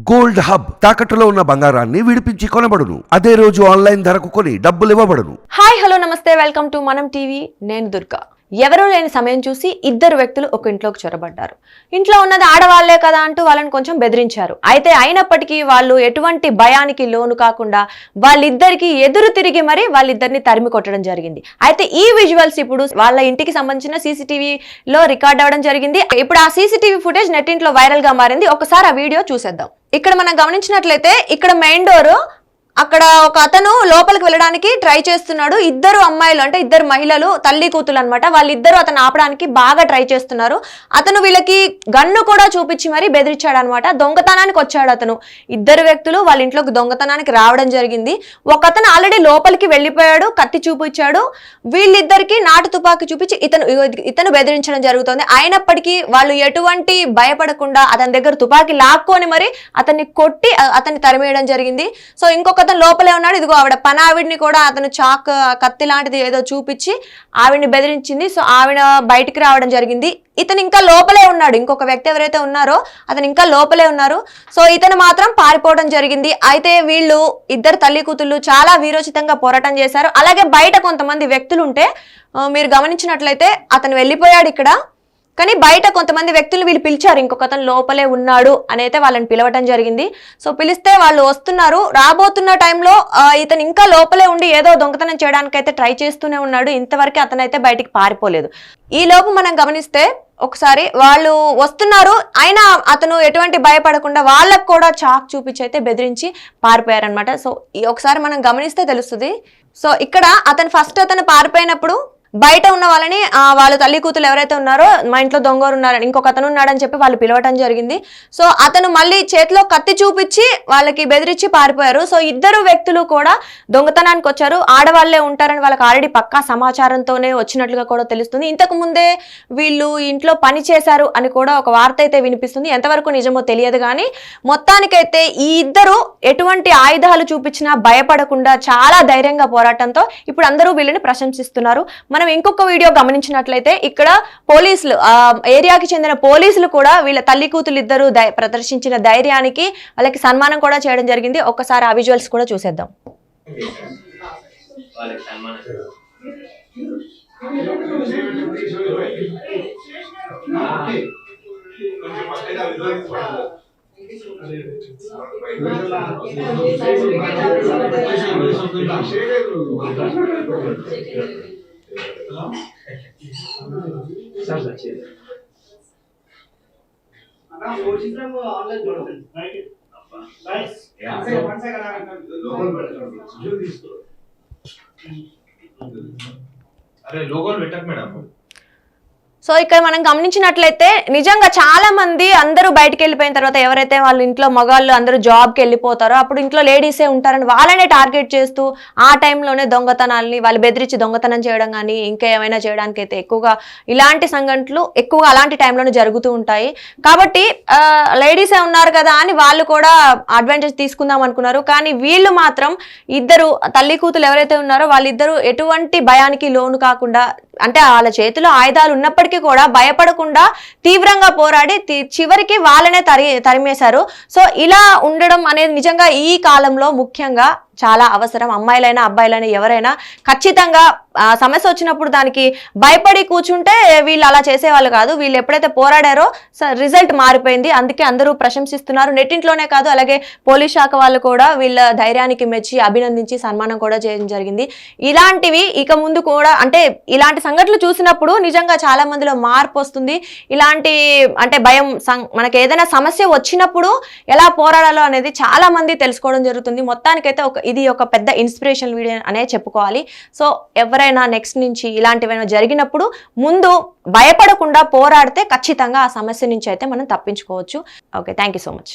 Gold hub తాకట్టులో ఉన్న బంగారాన్ని విడిపించి కొనబడును. అదే రోజు ఆన్లైన్ ధరకు కొని డబ్బులు ఇవ్వబడును. హాయ్ హలో నమస్తే, వెల్కమ్ టు మనం టీవీ. నేను దుర్గా. ఎవరూ లేని సమయం చూసి ఇద్దరు వ్యక్తులు ఒక ఇంట్లోకి చొరబడ్డారు. ఇంట్లో ఉన్నది ఆడవాళ్లే కదా అంటూ వాళ్ళని కొంచెం బెదిరించారు. అయితే అయినప్పటికీ వాళ్ళు ఎటువంటి భయానికి లోను కాకుండా వాళ్ళిద్దరికి ఎదురు తిరిగి మరి వాళ్ళిద్దరిని తరిమి కొట్టడం జరిగింది. అయితే ఈ విజువల్స్ ఇప్పుడు వాళ్ళ ఇంటికి సంబంధించిన సీసీటీవీలో రికార్డ్ అవ్వడం జరిగింది. ఇప్పుడు ఆ సీసీటీవీ ఫుటేజ్ నెట్టింట్లో వైరల్ గా మారింది. ఒకసారి ఆ వీడియో చూసేద్దాం. ఇక్కడ మనం గమనించినట్లయితే ఇక్కడ మెయిన్ డోర్, అక్కడ ఒక అతను లోపలికి వెళ్ళడానికి ట్రై చేస్తున్నాడు. ఇద్దరు అమ్మాయిలు అంటే ఇద్దరు మహిళలు, తల్లి కూతులు అనమాట. వాళ్ళిద్దరూ అతను ఆపడానికి బాగా ట్రై చేస్తున్నారు. అతను వీళ్ళకి గన్ను కూడా చూపించి మరీ బెదిరించాడు అనమాట. దొంగతనానికి వచ్చాడు అతను. ఇద్దరు వ్యక్తులు వాళ్ళ ఇంట్లోకి దొంగతనానికి రావడం జరిగింది. ఒక అతను ఆల్రెడీ లోపలికి వెళ్ళిపోయాడు, కత్తి చూపించాడు. వీళ్ళిద్దరికి నాటు తుపాకీ చూపించి ఇతను బెదిరించడం జరుగుతుంది. అయినప్పటికీ వాళ్ళు ఎటువంటి భయపడకుండా అతని దగ్గర తుపాకీ లాక్కొని మరి అతన్ని కొట్టి అతన్ని తరిమేయడం జరిగింది. సో ఇంకొక అతను లోపలే ఉన్నాడు. ఇదిగో ఆవిడ పనావిడిని కూడా అతను కత్తి లాంటిది ఏదో చూపించి ఆవిడ్ని బెదిరించింది. సో ఆవిడ బయటికి రావడం జరిగింది. ఇతను ఇంకా లోపలే ఉన్నాడు. ఇంకొక వ్యక్తి ఎవరైతే ఉన్నారో అతను ఇంకా లోపలే ఉన్నారు. సో ఇతను మాత్రం పారిపోవడం జరిగింది. అయితే వీళ్ళు ఇద్దరు తల్లి కూతుళ్ళు చాలా వీరోచితంగా పోరాటం చేశారు. అలాగే బయట కొంతమంది వ్యక్తులు ఉంటే మీరు గమనించినట్లయితే అతను వెళ్ళిపోయాడు ఇక్కడ, కానీ బయట కొంతమంది వ్యక్తులు వీళ్ళు పిలిచారు. ఇంకొక అతను లోపలే ఉన్నాడు అని అయితే వాళ్ళని పిలవటం జరిగింది. సో పిలిస్తే వాళ్ళు వస్తున్నారు. రాబోతున్న టైంలో ఇతను ఇంకా లోపలే ఉండి ఏదో దొంగతనం చేయడానికి అయితే ట్రై చేస్తూనే ఉన్నాడు. ఇంతవరకు అతను అయితే బయటికి పారిపోలేదు. ఈ లోపు మనం గమనిస్తే ఒకసారి వాళ్ళు వస్తున్నారు, అయినా అతను ఎటువంటి భయపడకుండా వాళ్ళకు కూడా చాక్ చూపించి అయితే బెదిరించి పారిపోయారనమాట. సో ఒకసారి మనం గమనిస్తే తెలుస్తుంది. సో ఇక్కడ అతను పారిపోయినప్పుడు బయట ఉన్న వాళ్ళని వాళ్ళ తల్లి కూతురు ఎవరైతే ఉన్నారో మా ఇంట్లో దొంగలు ఉన్నారని ఇంకొక అతను ఉన్నాడని చెప్పి వాళ్ళు పిలవటం జరిగింది. సో అతను మళ్ళీ చేతిలో కత్తి చూపించి వాళ్ళకి బెదిరించి పారిపోయారు. సో ఇద్దరు వ్యక్తులు కూడా దొంగతనానికి వచ్చారు. ఆడవాళ్లే ఉంటారని వాళ్ళకి ఆల్రెడీ పక్కా సమాచారంతోనే వచ్చినట్లుగా కూడా తెలుస్తుంది. ఇంతకు ముందే వీళ్ళు ఇంట్లో పని చేశారు అని కూడా ఒక వార్త అయితే వినిపిస్తుంది. ఎంతవరకు నిజమో తెలియదు, కానీ మొత్తానికైతే ఈ ఇద్దరు ఎటువంటి ఆయుధాలు చూపించినా భయపడకుండా చాలా ధైర్యంగా పోరాటంతో ఇప్పుడు అందరూ వీళ్ళని ప్రశంసిస్తున్నారు. మనం ఇంకొక వీడియో గమనించినట్లయితే ఇక్కడ పోలీసులు, ఏరియాకి చెందిన పోలీసులు కూడా వీళ్ళ తల్లి కూతురు ఇద్దరు ప్రదర్శించిన ధైర్యానికి వాళ్ళకి సన్మానం కూడా చేయడం జరిగింది. ఒక్కసారి ఆ విజువల్స్ కూడా చూసేద్దాం. అరే లోగోలు పెట్టకు మేడం. సో ఇక్కడ మనం గమనించినట్లయితే నిజంగా చాలా మంది అందరూ బయటకు వెళ్ళిపోయిన తర్వాత ఎవరైతే వాళ్ళ ఇంట్లో మగాళ్ళు అందరూ జాబ్కి వెళ్ళిపోతారో అప్పుడు ఇంట్లో లేడీసే ఉంటారని వాళ్ళనే టార్గెట్ చేస్తూ ఆ టైంలోనే దొంగతనాలని వాళ్ళు బెదిరించి దొంగతనం చేయడం కానీ ఇంకా ఏమైనా చేయడానికి అయితే ఎక్కువగా ఇలాంటి సంఘటనలు ఎక్కువగా అలాంటి టైంలోనే జరుగుతూ ఉంటాయి. కాబట్టి లేడీసే ఉన్నారు కదా అని వాళ్ళు కూడా అడ్వాంటేజ్ తీసుకుందాం అనుకున్నారు. కానీ వీళ్ళు మాత్రం ఇద్దరు తల్లి కూతులు ఎవరైతే ఉన్నారో వాళ్ళిద్దరూ ఎటువంటి భయానికి లోను కాకుండా, అంటే వాళ్ళ చేతిలో ఆయుధాలు ఉన్నప్పటికీ కూడా భయపడకుండా తీవ్రంగా పోరాడి చివరికి వాళ్ళనే తరిమేశారు. సో ఇలా ఉండడం అనేది నిజంగా ఈ కాలంలో ముఖ్యంగా చాలా అవసరం. అమ్మాయిలైనా అబ్బాయిలైనా ఎవరైనా ఖచ్చితంగా సమస్య వచ్చినప్పుడు దానికి భయపడి కూర్చుంటే వీళ్ళు అలా చేసేవాళ్ళు కాదు. వీళ్ళు ఎప్పుడైతే పోరాడారో రిజల్ట్ మారిపోయింది. అందుకే అందరూ ప్రశంసిస్తున్నారు. నెట్టింట్లోనే కాదు, అలాగే పోలీస్ శాఖ వాళ్ళు కూడా వీళ్ళ ధైర్యానికి మెచ్చి అభినందించి సన్మానం కూడా చేయడం జరిగింది. ఇలాంటివి ఇక ముందు కూడా, అంటే ఇలాంటి సంఘటనలు చూసినప్పుడు నిజంగా చాలా మందిలో మార్పు వస్తుంది. ఇలాంటి అంటే భయం, మనకి ఏదైనా సమస్య వచ్చినప్పుడు ఎలా పోరాడాలో అనేది చాలా మంది తెలుసుకోవడం జరుగుతుంది. మొత్తానికైతే ఇది ఒక పెద్ద ఇన్స్పిరేషన్ వీడియో అనే చెప్పుకోవాలి. సో ఎవరైనా నెక్స్ట్ నుంచి ఇలాంటివైనా జరిగినప్పుడు ముందు భయపడకుండా పోరాడితే ఖచ్చితంగా ఆ సమస్య నుంచి అయితే మనం తప్పించుకోవచ్చు. Okay, thank you so much.